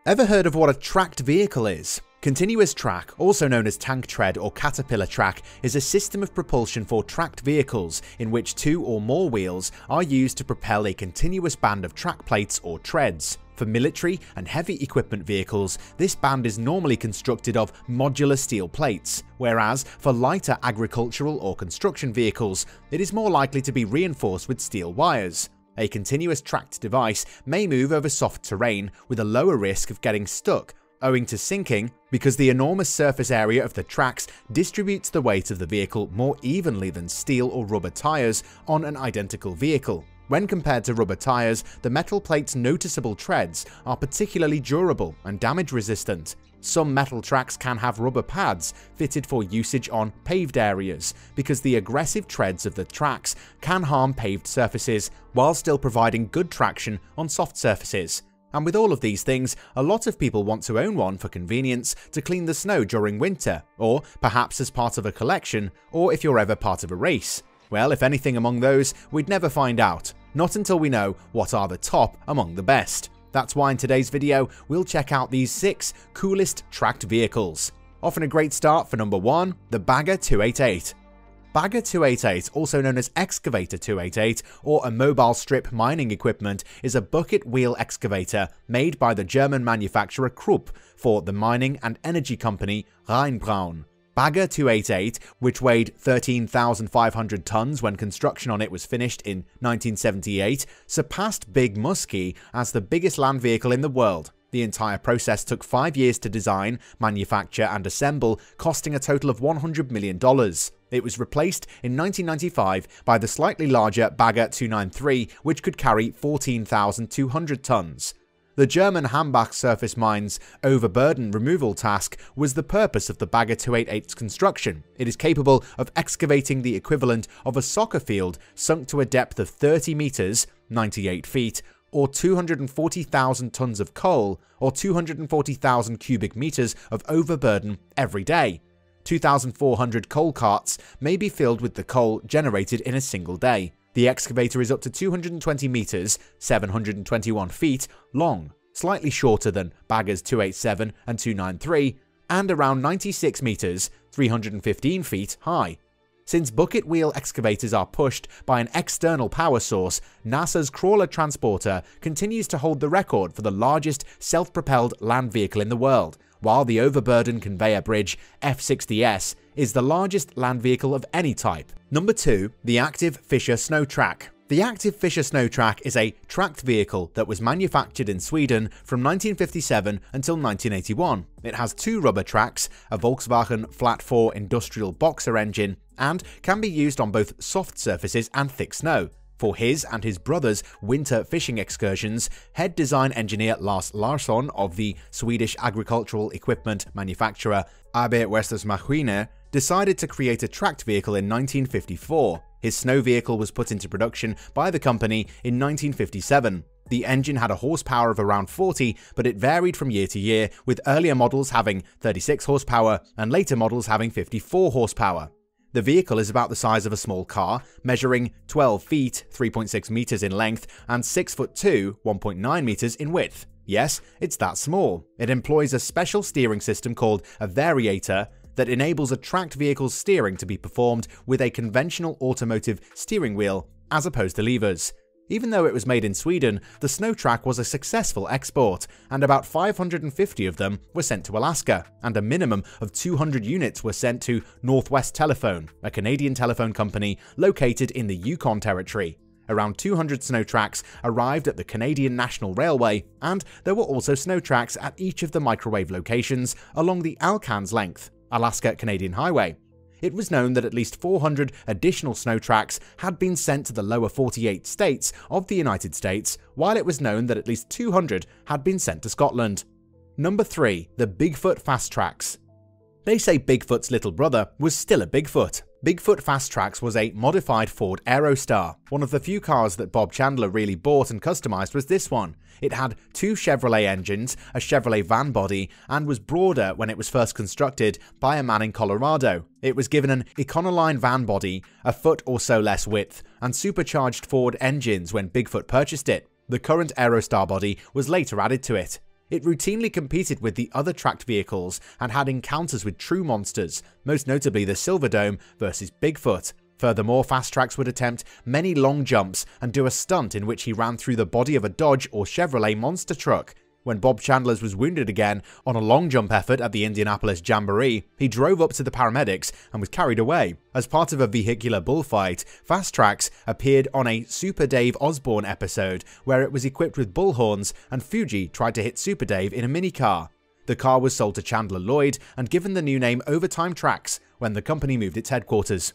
Ever heard of what a tracked vehicle is? Continuous track, also known as tank tread or caterpillar track, is a system of propulsion for tracked vehicles in which two or more wheels are used to propel a continuous band of track plates or treads. For military and heavy equipment vehicles, this band is normally constructed of modular steel plates, whereas for lighter agricultural or construction vehicles, it is more likely to be reinforced with steel wires. A continuous tracked device may move over soft terrain with a lower risk of getting stuck, owing to sinking, because the enormous surface area of the tracks distributes the weight of the vehicle more evenly than steel or rubber tyres on an identical vehicle. When compared to rubber tyres, the metal plate's noticeable treads are particularly durable and damage resistant. Some metal tracks can have rubber pads fitted for usage on paved areas, because the aggressive treads of the tracks can harm paved surfaces while still providing good traction on soft surfaces. And with all of these things, a lot of people want to own one for convenience to clean the snow during winter, or perhaps as part of a collection, or if you're ever part of a race. Well, if anything among those, we'd never find out, not until we know what are the top among the best. That's why in today's video, we'll check out these 6 coolest tracked vehicles. Often a great start for number 1, the Bagger 288. Bagger 288, also known as Excavator 288 or a mobile strip mining equipment, is a bucket wheel excavator made by the German manufacturer Krupp for the mining and energy company Rheinbraun. Bagger 288, which weighed 13,500 tons when construction on it was finished in 1978, surpassed Big Muskie as the biggest land vehicle in the world. The entire process took 5 years to design, manufacture and assemble, costing a total of $100 million. It was replaced in 1995 by the slightly larger Bagger 293, which could carry 14,200 tons. The German Hambach surface mine's overburden removal task was the purpose of the Bagger 288's construction. It is capable of excavating the equivalent of a soccer field sunk to a depth of 30 meters, 98 feet, or 240,000 tons of coal, or 240,000 cubic meters of overburden every day. 2,400 coal carts may be filled with the coal generated in a single day. The excavator is up to 220 meters, 721 feet, long, slightly shorter than Baggers 287 and 293, and around 96 meters, 315 feet high. Since bucket wheel excavators are pushed by an external power source, NASA's Crawler Transporter continues to hold the record for the largest self-propelled land vehicle in the world, while the overburden conveyor bridge F60S is the largest land vehicle of any type. Number 2, the Active Fischer Snow Track. The Active Fischer Snow Track is a tracked vehicle that was manufactured in Sweden from 1957 until 1981. It has 2 rubber tracks, a Volkswagen Flat 4 industrial boxer engine, and can be used on both soft surfaces and thick snow. For his and his brother's winter fishing excursions, head design engineer Lars Larsson of the Swedish agricultural equipment manufacturer AB Verktygsmaskiner decided to create a tracked vehicle in 1954. His snow vehicle was put into production by the company in 1957. The engine had a horsepower of around 40, but it varied from year to year, with earlier models having 36 horsepower and later models having 54 horsepower. The vehicle is about the size of a small car, measuring 12 feet, 3.6 meters in length, and 6 foot 2, 1.9 meters in width. Yes, it's that small. It employs a special steering system called a variator that enables a tracked vehicle's steering to be performed with a conventional automotive steering wheel, as opposed to levers. Even though it was made in Sweden, the snow track was a successful export, and about 550 of them were sent to Alaska, and a minimum of 200 units were sent to Northwest Telephone, a Canadian telephone company located in the Yukon Territory. Around 200 snow tracks arrived at the Canadian National Railway, and there were also snow tracks at each of the microwave locations along the Alcans Length, Alaska-Canadian Highway. It was known that at least 400 additional snow tracks had been sent to the lower 48 states of the United States, while it was known that at least 200 had been sent to Scotland. Number 3, the Bigfoot Fast Tracks. They say Bigfoot's little brother was still a Bigfoot. Bigfoot Fast Tracks was a modified Ford Aerostar. One of the few cars that Bob Chandler really bought and customized was this one. It had 2 Chevrolet engines, a Chevrolet van body, and was broader when it was first constructed by a man in Colorado. It was given an Econoline van body, a foot or so less width, and supercharged Ford engines when Bigfoot purchased it. The current Aerostar body was later added to it. It routinely competed with the other tracked vehicles and had encounters with true monsters, most notably the Silverdome versus Bigfoot. Furthermore, Fast Tracks would attempt many long jumps and do a stunt in which he ran through the body of a Dodge or Chevrolet monster truck. When Bob Chandler's was wounded again on a long jump effort at the Indianapolis Jamboree, he drove up to the paramedics and was carried away. As part of a vehicular bullfight, Fast Tracks appeared on a Super Dave Osborne episode where it was equipped with bullhorns and Fuji tried to hit Super Dave in a minicar. The car was sold to Chandler Lloyd and given the new name Overtime Tracks when the company moved its headquarters.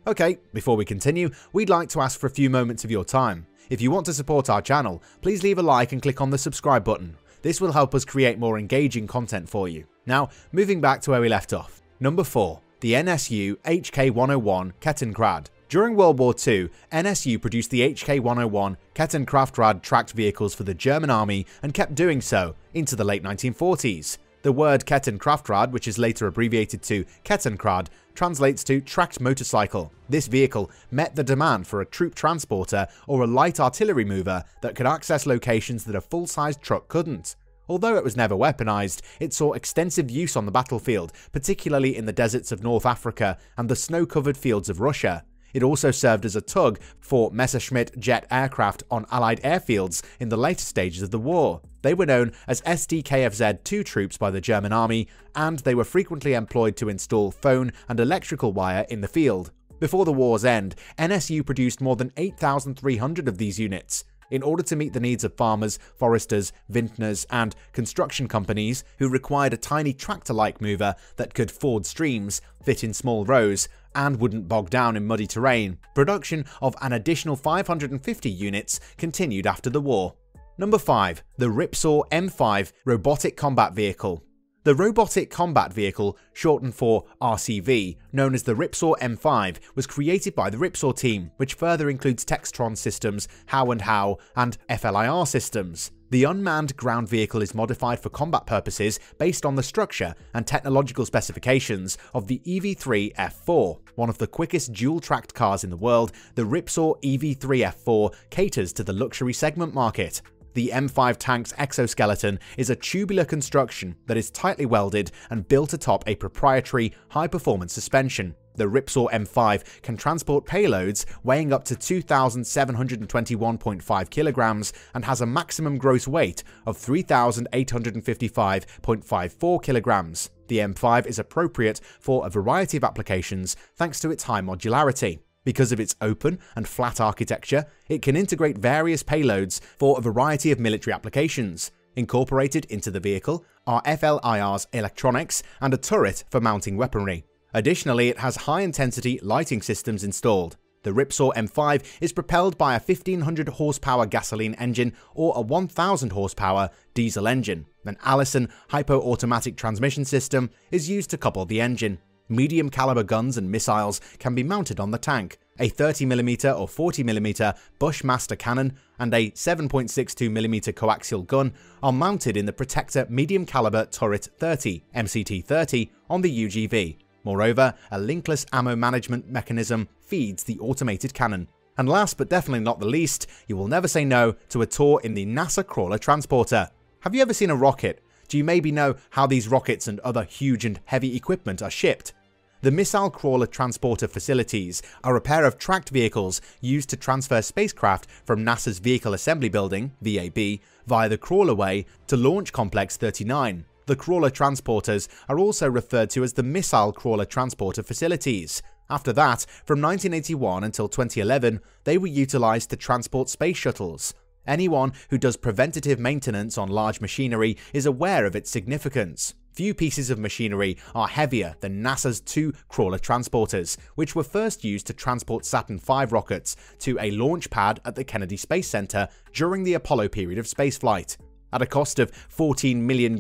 Okay, before we continue, we'd like to ask for a few moments of your time. If you want to support our channel, please leave a like and click on the subscribe button. This will help us create more engaging content for you. Now, moving back to where we left off. Number 4. The NSU HK101 Kettenkrad. During World War II, NSU produced the HK101 Kettenkraftrad tracked vehicles for the German army and kept doing so into the late 1940s. The word Kettenkraftrad, which is later abbreviated to Kettenkrad, translates to tracked motorcycle. This vehicle met the demand for a troop transporter or a light artillery mover that could access locations that a full-sized truck couldn't. Although it was never weaponized, it saw extensive use on the battlefield, particularly in the deserts of North Africa and the snow-covered fields of Russia. It also served as a tug for Messerschmitt jet aircraft on Allied airfields in the later stages of the war. They were known as SDKFZ-2 troops by the German army, and they were frequently employed to install phone and electrical wire in the field. Before the war's end, NSU produced more than 8,300 of these units. In order to meet the needs of farmers, foresters, vintners, and construction companies who required a tiny tractor-like mover that could ford streams, fit in small rows, and wouldn't bog down in muddy terrain, production of an additional 550 units continued after the war. Number 5. The Ripsaw M5 Robotic Combat Vehicle. The Robotic Combat Vehicle, shortened for RCV, known as the Ripsaw M5, was created by the Ripsaw team, which further includes Textron Systems, How & How, and FLIR Systems. The unmanned ground vehicle is modified for combat purposes based on the structure and technological specifications of the EV3 F4. One of the quickest dual-tracked cars in the world, the Ripsaw EV3 F4 caters to the luxury segment market. The M5 tank's exoskeleton is a tubular construction that is tightly welded and built atop a proprietary high-performance suspension. The Ripsaw M5 can transport payloads weighing up to 2,721.5 kilograms and has a maximum gross weight of 3,855.54 kilograms. The M5 is appropriate for a variety of applications thanks to its high modularity. Because of its open and flat architecture, it can integrate various payloads for a variety of military applications. Incorporated into the vehicle are FLIR's electronics and a turret for mounting weaponry. Additionally, it has high-intensity lighting systems installed. The Ripsaw M5 is propelled by a 1,500 horsepower gasoline engine or a 1,000 horsepower diesel engine. An Allison hypo-automatic transmission system is used to couple the engine. Medium caliber guns and missiles can be mounted on the tank. A 30mm or 40mm Bushmaster cannon and a 7.62mm coaxial gun are mounted in the Protector Medium Caliber Turret 30 MCT-30 on the UGV. Moreover, a linkless ammo management mechanism feeds the automated cannon. And last but definitely not the least, you will never say no to a tour in the NASA Crawler Transporter. Have you ever seen a rocket? Do you maybe know how these rockets and other huge and heavy equipment are shipped? The Missile Crawler Transporter facilities are a pair of tracked vehicles used to transfer spacecraft from NASA's Vehicle Assembly Building, VAB, via the Crawlerway to Launch Complex 39. The crawler transporters are also referred to as the Missile Crawler Transporter facilities. After that, from 1981 until 2011, they were utilized to transport space shuttles. Anyone who does preventative maintenance on large machinery is aware of its significance. Few pieces of machinery are heavier than NASA's two crawler transporters, which were first used to transport Saturn V rockets to a launch pad at the Kennedy Space Center during the Apollo period of spaceflight. At a cost of $14 million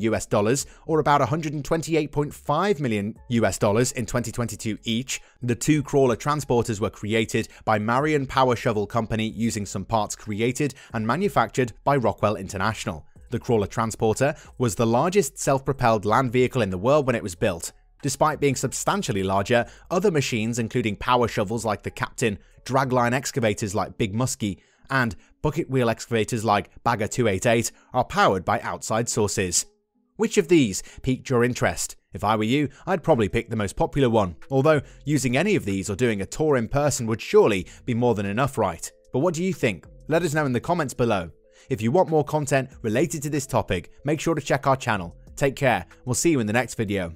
or about $128.5 million in 2022 each, the two crawler transporters were created by Marion Power Shovel Company using some parts created and manufactured by Rockwell International. The crawler transporter was the largest self-propelled land vehicle in the world when it was built. Despite being substantially larger, other machines including power shovels like the Captain, dragline excavators like Big Muskie, and bucket wheel excavators like Bagger 288 are powered by outside sources. Which of these piqued your interest? If I were you, I'd probably pick the most popular one, although using any of these or doing a tour in person would surely be more than enough, right? But what do you think? Let us know in the comments below. If you want more content related to this topic, make sure to check our channel. Take care, we'll see you in the next video.